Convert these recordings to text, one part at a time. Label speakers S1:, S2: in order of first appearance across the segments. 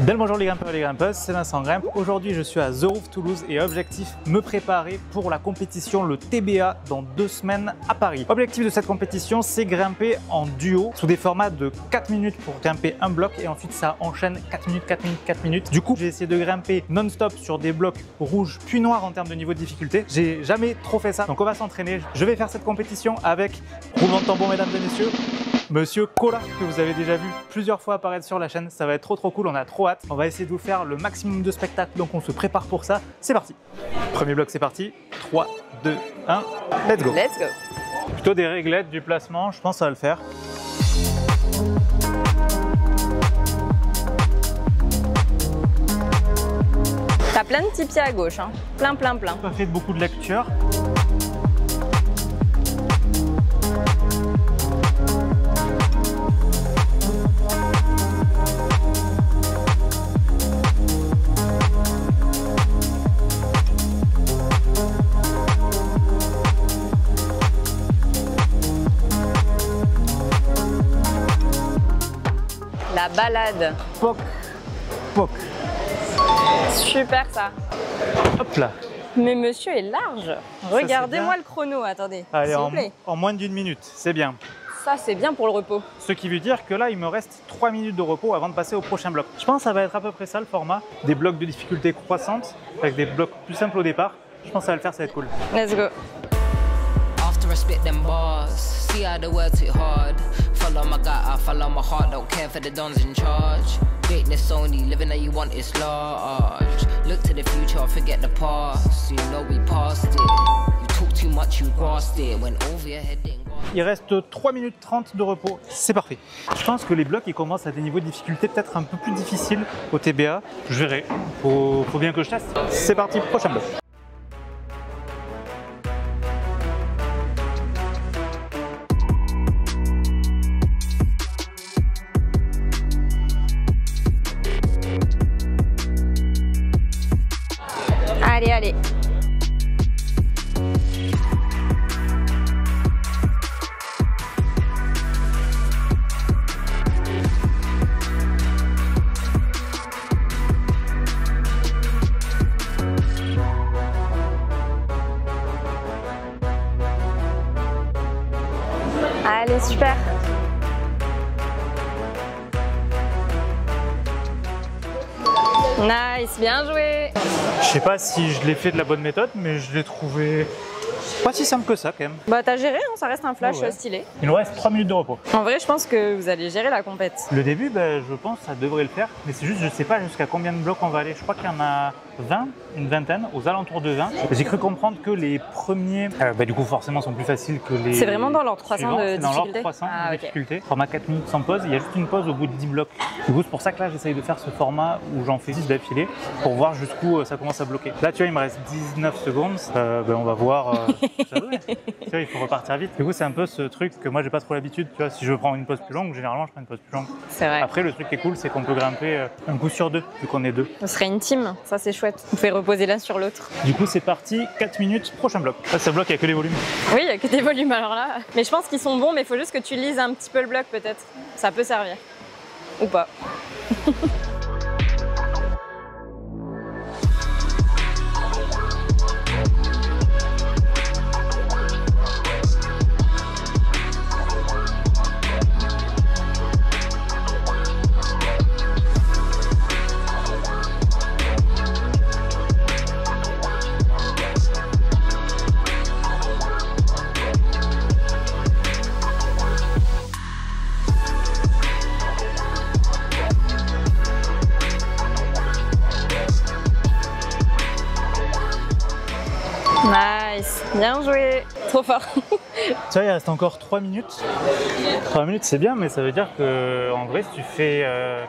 S1: Bel bonjour les grimpeurs et les grimpeuses, c'est Vincent Grimpe. Aujourd'hui je suis à The Roof Toulouse et objectif me préparer pour la compétition le TBA dans 2 semaines à Paris. Objectif de cette compétition c'est grimper en duo sous des formats de 4 minutes pour grimper un bloc et ensuite ça enchaîne 4 minutes, 4 minutes, 4 minutes. Du coup j'ai essayé de grimper non-stop sur des blocs rouges puis noirs en termes de niveau de difficulté. J'ai jamais trop fait ça donc on va s'entraîner. Je vais faire cette compétition avec, roulement de tambour mesdames et messieurs, Monsieur Cola, que vous avez déjà vu plusieurs fois apparaître sur la chaîne. Ça va être trop cool, on a trop hâte. On va essayer de vous faire le maximum de spectacles, donc on se prépare pour ça. C'est parti. Premier bloc, c'est parti. 3, 2, 1, let's go.
S2: Let's go.
S1: Plutôt des réglettes du placement, je pense que ça va le faire.
S2: T'as plein de petits pieds à gauche, hein. Plein.
S1: J'ai pas fait beaucoup de lecture.
S2: La balade.
S1: Poc.
S2: Super ça.
S1: Hop là.
S2: Mais monsieur est large. Regardez-moi le chrono, attendez.
S1: Allez,
S2: s'il vous plaît.
S1: en moins d'1 minute, c'est bien.
S2: Ça, c'est bien pour le repos.
S1: Ce qui veut dire que là, il me reste 3 minutes de repos avant de passer au prochain bloc. Je pense que ça va être à peu près ça le format. Des blocs de difficulté croissante avec des blocs plus simples au départ. Je pense que ça va le faire, ça va être cool.
S2: Let's go.
S3: After I spit them bars, see how the words hit hard. Follow my gut, I follow my heart, don't care for the dons in charge. Greatness only, living that you want is large. Look to the future, forget the past. You know we passed it. You talk too much, you grasped it. Went over your head, didn't go.
S1: Il reste 3 minutes 30 de repos, c'est parfait. Je pense que les blocs ils commencent à des niveaux de difficulté peut-être un peu plus difficiles au TBA. Je verrai, faut bien que je teste. C'est parti, prochain bloc.
S2: Allez. Allez, super. Nice, bien joué.
S1: Je sais pas si je l'ai fait de la bonne méthode, mais je l'ai trouvé pas si simple que ça quand même.
S2: Bah t'as géré, hein, ça reste un flash
S1: Ouais.
S2: stylé.
S1: Il nous reste 3 minutes de repos.
S2: En vrai, je pense que vous allez gérer la compète.
S1: Le début, je pense que ça devrait le faire, mais c'est juste je sais pas jusqu'à combien de blocs on va aller. Je crois qu'il y en a 20, une vingtaine, aux alentours de 20. J'ai cru comprendre que les premiers, du coup forcément sont plus faciles que les.
S2: C'est vraiment dans l'ordre croissant
S1: suivants.
S2: de
S1: C'est dans
S2: difficulté.
S1: l'ordre croissant
S2: Ah,
S1: de
S2: ok.
S1: difficulté. Format 4 minutes sans pause, il y a juste une pause au bout de 10 blocs. Du coup c'est pour ça que là j'essaye de faire ce format où j'en fais 10 d'affilée pour voir jusqu'où ça commence à bloquer. Là tu vois il me reste 19 secondes, on va voir. Ça doit être. Tu vois, il faut repartir vite. Du coup c'est un peu ce truc que moi j'ai pas trop l'habitude. Tu vois, si je prends une pause plus longue, généralement je prends une pause plus longue.
S2: C'est vrai.
S1: Après le truc qui est cool c'est qu'on peut grimper un coup sur deux vu qu'on est deux.
S2: Ce serait une team, ça c'est chouette. Vous pouvez reposer l'un sur l'autre.
S1: Du coup c'est parti, 4 minutes, prochain bloc. Là ça bloque, il n'y a que les volumes.
S2: Oui, il n'y a que des volumes alors là. Mais je pense qu'ils sont bons, mais il faut juste que tu lises un petit peu le bloc peut-être. Ça peut servir. Ou pas. Nice, bien joué. Trop fort.
S1: Tu vois, il reste encore 3 minutes. 3 minutes, c'est bien, mais ça veut dire que en vrai, si tu fais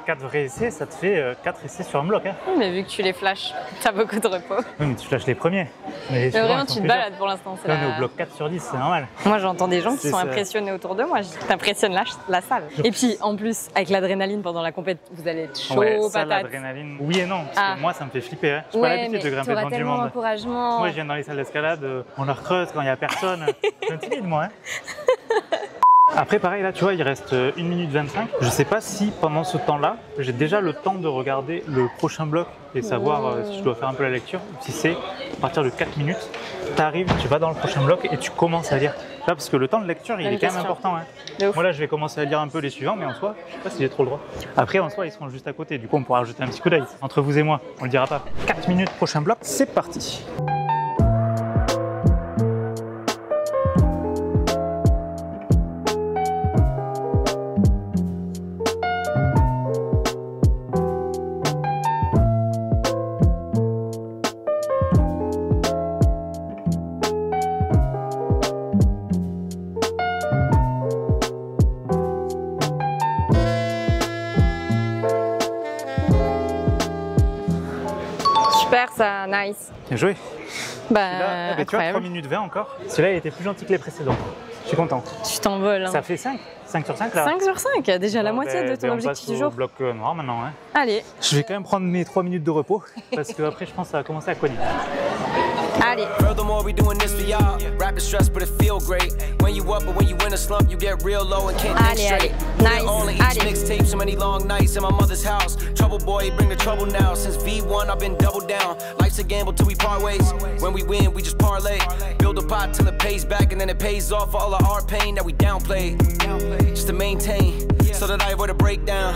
S1: 4 vrais essais, ça te fait 4 essais sur un bloc. Hein.
S2: Oui, mais vu que tu les flashes, t'as beaucoup de repos.
S1: Oui, mais tu flashes les premiers. Mais
S2: Mais
S1: souvent,
S2: vraiment,
S1: ils sont
S2: tu te
S1: plusieurs.
S2: balades pour l'instant.
S1: Là, on est au bloc 4 sur 10, c'est normal.
S2: Moi, j'entends des gens qui
S1: C'est
S2: sont
S1: ça.
S2: impressionnés autour de moi. T'impressionnes la salle. Et puis, en plus, avec l'adrénaline pendant la compète, vous allez être chaud,
S1: Ouais, ça,
S2: patate.
S1: l'adrénaline. Oui et non, parce que moi, ça me fait flipper. Hein. J'ai pas
S2: Ouais,
S1: l'habitude de
S2: mais
S1: grimper
S2: t'auras
S1: devant du
S2: tellement
S1: monde.
S2: d'encouragement.
S1: Moi, je viens dans les salles d'escalade, on leur creuse quand il n'y a personne. Je suis timide, moi. Hein. Après pareil là tu vois il reste 1 minute 25. Je sais pas si pendant ce temps là j'ai déjà le temps de regarder le prochain bloc et savoir si je dois faire un peu la lecture. Si c'est à partir de 4 minutes, tu arrives, tu vas dans le prochain bloc et tu commences à lire. Là, parce que le temps de lecture il est quand même important. Hein. Moi là je vais commencer à lire un peu les suivants mais en soi je sais pas si j'ai trop le droit. Après en soi ils seront juste à côté, du coup on pourra ajouter un petit coup d'œil. Entre vous et moi, on le dira pas. 4 minutes prochain bloc, c'est parti.
S2: Super ça, nice.
S1: Bien joué.
S2: Bah,
S1: là, tu vois, 3 minutes 20 encore. Celui-là, il était plus gentil que les précédents. Je suis content.
S2: Tu t'envoles. Hein.
S1: Ça fait 5. 5 sur 5 là.
S2: 5 sur 5, déjà la moitié de ton objectif du jour.
S1: On passe au bloc noir maintenant. Hein.
S2: Allez.
S1: Je vais quand même prendre mes 3 minutes de repos parce que après je pense que ça va commencer à cogner.
S2: Allez.
S4: Furthermore, we doing this for y'all. Rapid stress, but it feel great. When you up, but when you in a slump, you get real low and can't think straight.
S2: Nice.
S4: On each mixtape, so many long nights in my mother's house. Trouble boy, bring the trouble now. Since V1, I've been double down. Life's a gamble till we part ways. When we win, we just parlay. Build a pot till it pays back, and then it pays off for all of our pain that we downplayed. Just to maintain, so that I avoid a breakdown.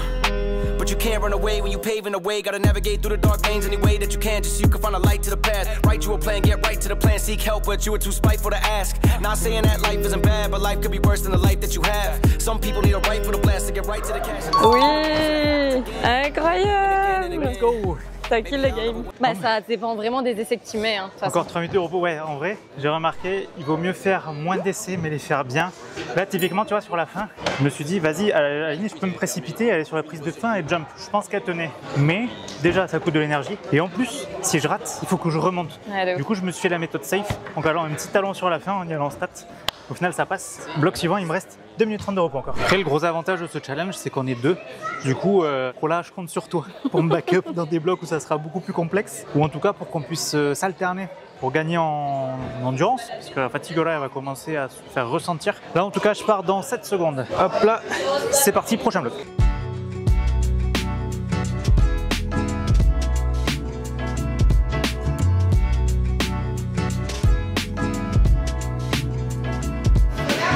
S4: But you can't run away when you paving the way. Gotta navigate through the dark lanes any way that you can, just so you can find a light to the path. Write you a plan, get right to the plan. Seek help, but you were too spiteful to ask. Not saying that life isn't bad, but life could be worse than the life that you have. Some people need a right for the blast to get right to the cash.
S2: Oui, incroyable.
S1: Let's go.
S2: T'as kill le game. Bah ça dépend vraiment des essais que tu mets. Hein,
S1: encore 3 minutes de repos, ouais, en vrai, j'ai remarqué, il vaut mieux faire moins d'essais mais les faire bien. Là, typiquement, tu vois, sur la fin, je me suis dit, vas-y, à la limite, je peux me précipiter, aller sur la prise de fin et jump. Je pense qu'elle tenait. Mais déjà, ça coûte de l'énergie. Et en plus, si je rate, il faut que je remonte.
S2: Ouais,
S1: du coup, je me suis fait la méthode safe en allant un petit talon sur la fin, en y allant en stats. Au final, ça passe. Bloc suivant, il me reste 2 minutes 30 de repos encore. Après, le gros avantage de ce challenge, c'est qu'on est 2. Du coup, là, je compte sur toi pour me backup dans des blocs où ça sera beaucoup plus complexe. Ou en tout cas, pour qu'on puisse s'alterner pour gagner en endurance. Parce que la fatigue, là, elle va commencer à se faire ressentir. Là, en tout cas, je pars dans 7 secondes. Hop là, c'est parti, prochain bloc.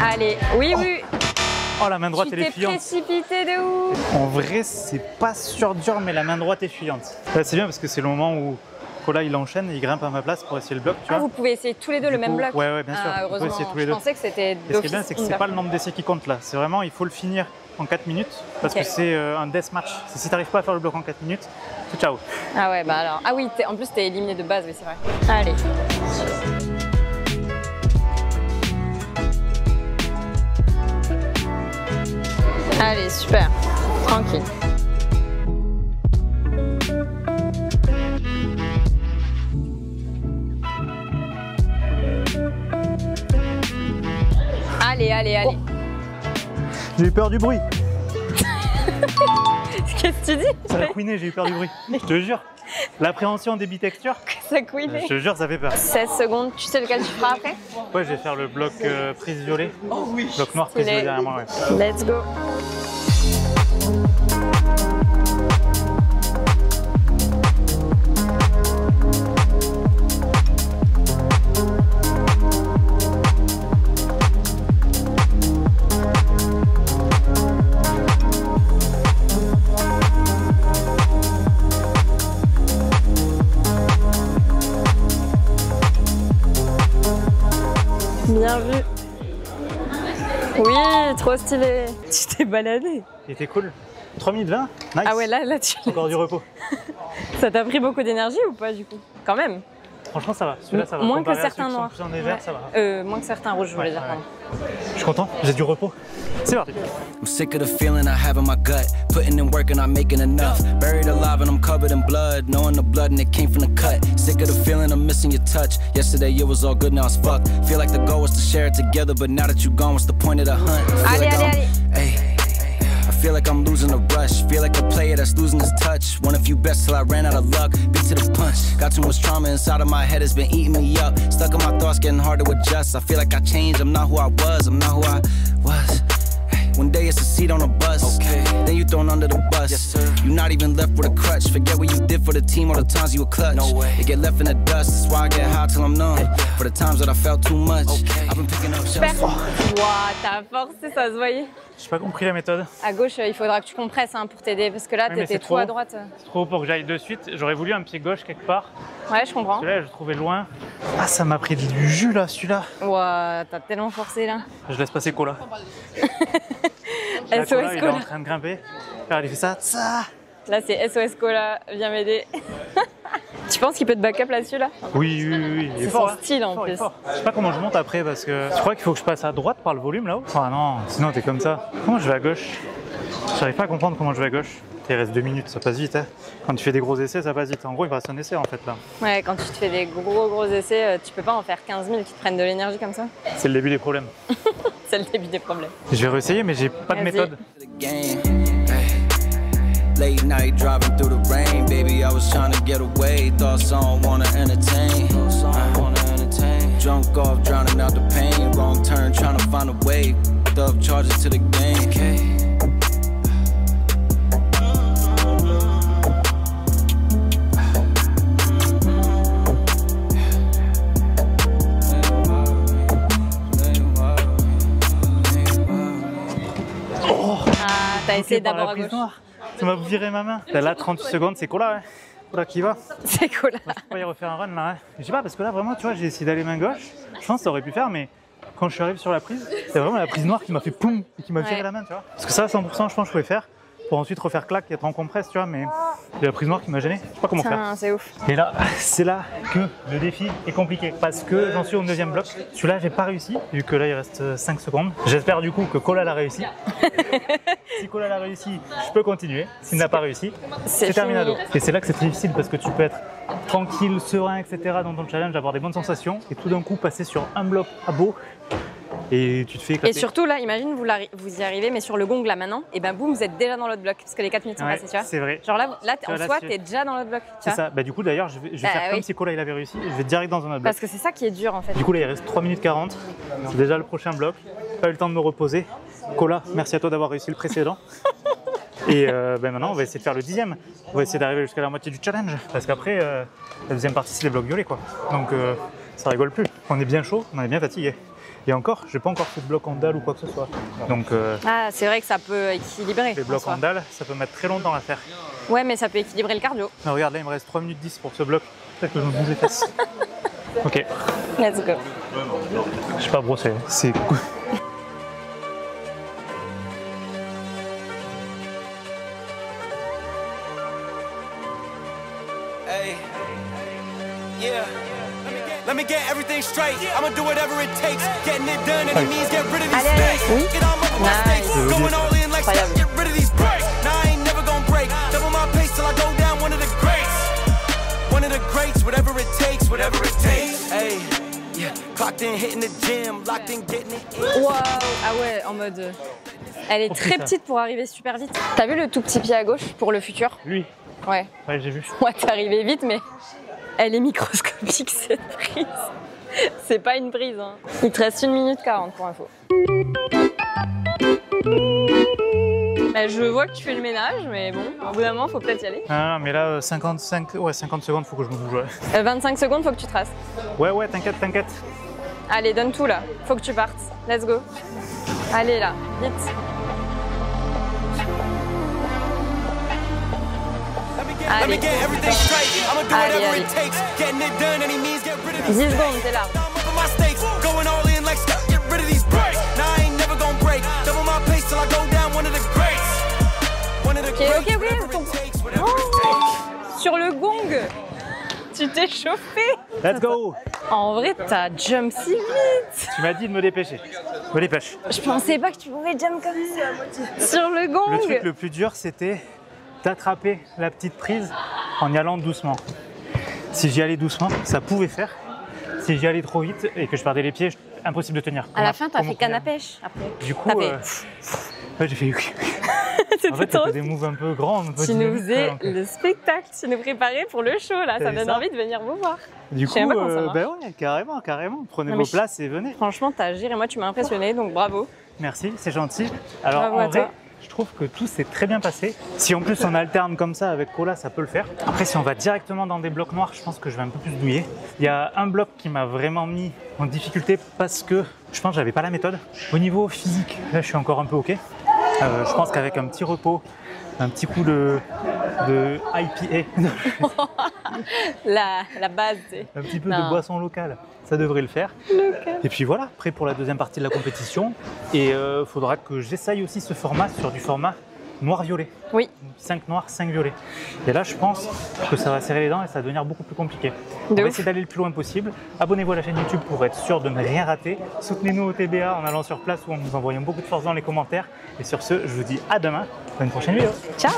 S2: Allez, oui, oui.
S1: Oh, la main droite, elle est fuyante.
S2: Tu t'es précipité de ouf.
S1: En vrai, c'est pas sur dur, mais la main droite est fuyante. Là, c'est bien parce que c'est le moment où Kola, il enchaîne et il grimpe à ma place pour essayer le bloc. Tu vois.
S2: Vous pouvez essayer tous les deux le même bloc.
S1: Ouais, bien sûr.
S2: Heureusement,
S1: essayer tous les deux.
S2: Je pensais que c'était
S1: d'office. Ce qui est bien, c'est que c'est pas le nombre d'essais qui compte là. C'est vraiment, il faut le finir en 4 minutes parce que c'est un deathmatch. Si t'arrives pas à faire le bloc en 4 minutes, c'est ciao.
S2: Ah ouais, bah alors. Ah oui, en plus, t'es éliminé de base, oui, c'est vrai. Allez. Allez, super. Tranquille. Allez, allez, allez.
S1: Oh. J'ai eu peur du bruit.
S2: Qu'est-ce que tu dis?
S1: Ça a couiné, j'ai eu peur du bruit. Je te jure. L'appréhension des bitextures.
S2: Ça couinait.
S1: Je te jure, ça fait peur.
S2: 16 secondes. Tu sais lequel tu feras après?
S1: Ouais, je vais faire le bloc prise violet. Oh oui. Bloc noir, prise violet derrière moi, ouais.
S2: Let's go. Bien vu. Oui, trop stylé. Tu t'es baladé.
S1: Il était cool. 3 minutes 20. Nice.
S2: Ah ouais, là tu...
S1: Encore du repos.
S2: Ça t'a pris beaucoup d'énergie ou pas du coup? Quand même.
S1: Franchement, ça va. Celui-là, ça va.
S2: Moins que certains noirs.
S1: Vert, ça va.
S2: Moins que certains rouges, je voulais dire.
S1: Je suis content, j'ai du repos. C'est parti.
S4: I'm sick of the feeling I have in my gut. Putting in work and not making enough. Buried alive and I'm covered in blood. Knowing the blood and it came from the cut. Sick of the feeling I'm missing your touch. Yesterday it was all good, now it's fucked. Feel like the goal was to share it together, but now that you're gone, what's the point of the hunt?
S2: Allez, allez, allez.
S4: Feel like I'm losing a rush. Feel like a player that's losing his touch. Won a few bets till I ran out of luck. Beat to the punch. Got too much trauma inside of my head, it's been eating me up. Stuck in my thoughts, getting hard to adjust. I feel like I changed, I'm not who I was, I'm not who I was. One day it's a seat on a bus. Then you thrown under the bus. You're not even left with a crutch. Forget what you did for the team or the times you were clutch. You get left in the dust. That's why I get high till I'm numb. For the times that I felt too much. I've been picking up shells.
S2: Waouh, t'as forcé, ça se voyait.
S1: J'ai pas compris la méthode.
S2: À gauche, il faudra que tu compresses hein, pour t'aider parce que là, t'étais trop à droite.
S1: C'est trop haut pour que j'aille de suite. J'aurais voulu un pied gauche quelque part.
S2: Ouais, je comprends.
S1: Celui-là, je le trouvais loin. Ah, ça m'a pris du jus là, celui-là.
S2: Waouh, t'as tellement forcé là.
S1: Je laisse passer Cola.
S2: SOS
S1: Cola, il est
S2: Cola.
S1: en train de grimper. Regarde, il fait ça.
S2: Là, c'est SOS Cola, viens m'aider. Tu penses qu'il peut te back-up là-dessus là?
S1: Oui, il est
S2: C'est
S1: fort.
S2: son style en plus.
S1: Je sais pas comment je monte après parce que je crois qu'il faut que je passe à droite par le volume là-haut. Ah non, sinon t'es comme ça. Comment je vais à gauche? J'arrive pas à comprendre comment je vais à gauche. Il reste 2 minutes, ça passe vite. Hein. Quand tu fais des gros essais, ça passe vite. En gros, il va rester un essai en fait là.
S2: Ouais, quand tu te fais des gros essais, tu peux pas en faire 15 000 qui te prennent de l'énergie comme ça.
S1: C'est le début des problèmes.
S2: C'est le début des problèmes.
S1: Je vais réessayer, mais j'ai pas de méthode.
S4: Late night driving through the rain, baby. I was trying to get away. Thoughts on wanna entertain. Drunk off, drowning out the pain. Wrong turn, trying to find a way. Dove charges to the game.
S2: Ah, t'as essayé d'abord à gauche.
S1: Ça m'a viré ma main. Là, 30 secondes, c'est Cola. Hein. Cola qui va.
S2: C'est Cola.
S1: Je peux pas y refaire un run là. Hein. Je sais pas, parce que là, vraiment, tu vois, j'ai essayé d'aller main gauche. Je pense que ça aurait pu faire, mais quand je suis arrivé sur la prise, c'est vraiment la prise noire qui m'a fait poum et qui m'a viré la main, tu vois. Parce que ça, 100%, je pense que je pouvais faire. Pour ensuite refaire clac et être en compresse, tu vois, mais c'est la prise noire qui m'a gêné. Je sais pas comment faire.
S2: C'est ouf.
S1: Et là, c'est là que le défi est compliqué. Parce que j'en suis au 9e bloc. Celui-là, j'ai pas réussi, vu que là, il reste 5 secondes. J'espère du coup que Cola l'a réussi. Si Cola l'a réussi, je peux continuer. S'il n'a pas réussi, c'est terminado. Et c'est là que c'est très difficile parce que tu peux être tranquille, serein, etc. dans ton challenge, avoir des bonnes sensations. Et tout d'un coup, passer sur un bloc à beau. Et tu te fais éclater.
S2: Et surtout là, imagine vous y arrivez, mais sur le gong là maintenant, et ben boum, vous êtes déjà dans l'autre bloc parce que les 4 minutes sont passées, tu vois.
S1: C'est vrai.
S2: Genre là en soi, t'es déjà dans l'autre bloc.
S1: C'est ça. Bah du coup d'ailleurs, je vais faire comme si Cola il avait réussi. Je vais direct dans un autre bloc.
S2: Parce que c'est ça qui est dur en fait.
S1: Du coup là, il reste 3 minutes 40. C'est déjà le prochain bloc. Pas eu le temps de me reposer. Cola, merci à toi d'avoir réussi le précédent. Et maintenant, on va essayer de faire le 10e. On va essayer d'arriver jusqu'à la moitié du challenge. Parce qu'après, la deuxième partie, c'est les blocs violets, quoi. Donc, ça rigole plus. On est bien chaud, on est bien fatigué. Et encore, je n'ai pas encore fait de bloc en dalle ou quoi que ce soit. Donc,
S2: ah, c'est vrai que ça peut équilibrer.
S1: Les blocs en dalle, ça peut mettre très longtemps à faire.
S2: Ouais, mais ça peut équilibrer le cardio.
S1: Non, regarde, là, il me reste 3 minutes 10 pour ce bloc. Peut-être que je me bouge les fesses. Ok.
S2: Let's go.
S1: Je sais pas brosser. C'est cool.
S4: Let me get everything straight. I'ma do whatever it takes. Getting it done, and it means get rid of these mistakes. Get all my mistakes. Going all in like stuff. Get rid of these breaks. Now I ain't never gonna break. Double my pace till I go down. One of the greats. One of the greats. Whatever it takes. Whatever it takes. Hey, yeah. Clocked in, hitting the gym. Locked in, getting it.
S2: Wow. Ah ouais, en mode. Elle est très petite pour arriver super vite. T'as vu le tout petit pied à gauche pour le futur?
S1: Lui.
S2: Ouais.
S1: Ouais, j'ai vu.
S2: Ouais, t'es arrivé vite, mais. Elle est microscopique cette prise. C'est pas une prise. Hein. Il te reste 1 minute 40 pour info. Bah, je vois que tu fais le ménage, mais bon, au bout d'un moment, faut peut-être y aller.
S1: Ah, mais là, 50 secondes, faut que je me bouge. Ouais,
S2: 25 secondes, faut que tu traces.
S1: Ouais, t'inquiète.
S2: Allez, donne tout là. Faut que tu partes. Let's go. Allez là, vite. Allez, 10 secondes, t'es là. Ok. Oh, sur le gong, tu t'es chauffé.
S1: Let's go.
S2: En vrai, t'as jump si vite.
S1: Tu m'as dit de me dépêcher. Me dépêche.
S2: Je pensais pas que tu pouvais jump comme ça. Sur le gong.
S1: Le truc le plus dur, c'était d'attraper la petite prise en y allant doucement. Si j'y allais doucement, ça pouvait faire. Si j'y allais trop vite et que je perdais les pieds, impossible de tenir.
S2: À la fin, t'as fait canne à pêche après.
S1: Du coup, j'ai fait
S2: C'était
S1: En fait,
S2: trop.
S1: tu des moves un peu grands, un peu
S2: Tu nous
S1: dynamiques,
S2: faisais
S1: donc,
S2: le spectacle, tu nous préparais pour le show là, ça
S1: T'avais
S2: donne
S1: ça
S2: envie de venir vous voir.
S1: Du
S2: Je sais
S1: coup,
S2: même pas comment ça marche.
S1: bah ouais, carrément, carrément. Prenez
S2: Non,
S1: vos
S2: mais
S1: places et venez.
S2: Franchement, t'as géré, moi tu m'as impressionné, donc bravo.
S1: Merci, c'est gentil. Alors
S2: Bravo
S1: en
S2: à
S1: vrai,
S2: toi.
S1: je trouve que tout s'est très bien passé. Si en plus on alterne comme ça avec Cola, ça peut le faire. Après, si on va directement dans des blocs noirs, je pense que je vais un peu plus douiller. Il y a un bloc qui m'a vraiment mis en difficulté parce que je pense que j'avais pas la méthode. Au niveau physique, là je suis encore un peu ok. Je pense qu'avec un petit repos, un petit coup de IPA,
S2: La base, c'est.
S1: un petit peu
S2: Non.
S1: de boisson locale, ça devrait le faire. Et puis voilà, prêt pour la deuxième partie de la compétition. Et il faudra que j'essaye aussi ce format sur du format noir-violet.
S2: Oui.
S1: 5 noirs, 5 violets. Et là, je pense que ça va serrer les dents et ça va devenir beaucoup plus compliqué. On va essayer d'aller le plus loin possible. Abonnez-vous à la chaîne YouTube pour être sûr de ne rien rater. Soutenez-nous au TBA en allant sur place ou en nous envoyant beaucoup de force dans les commentaires. Et sur ce, je vous dis à demain pour une prochaine vidéo.
S2: Ciao.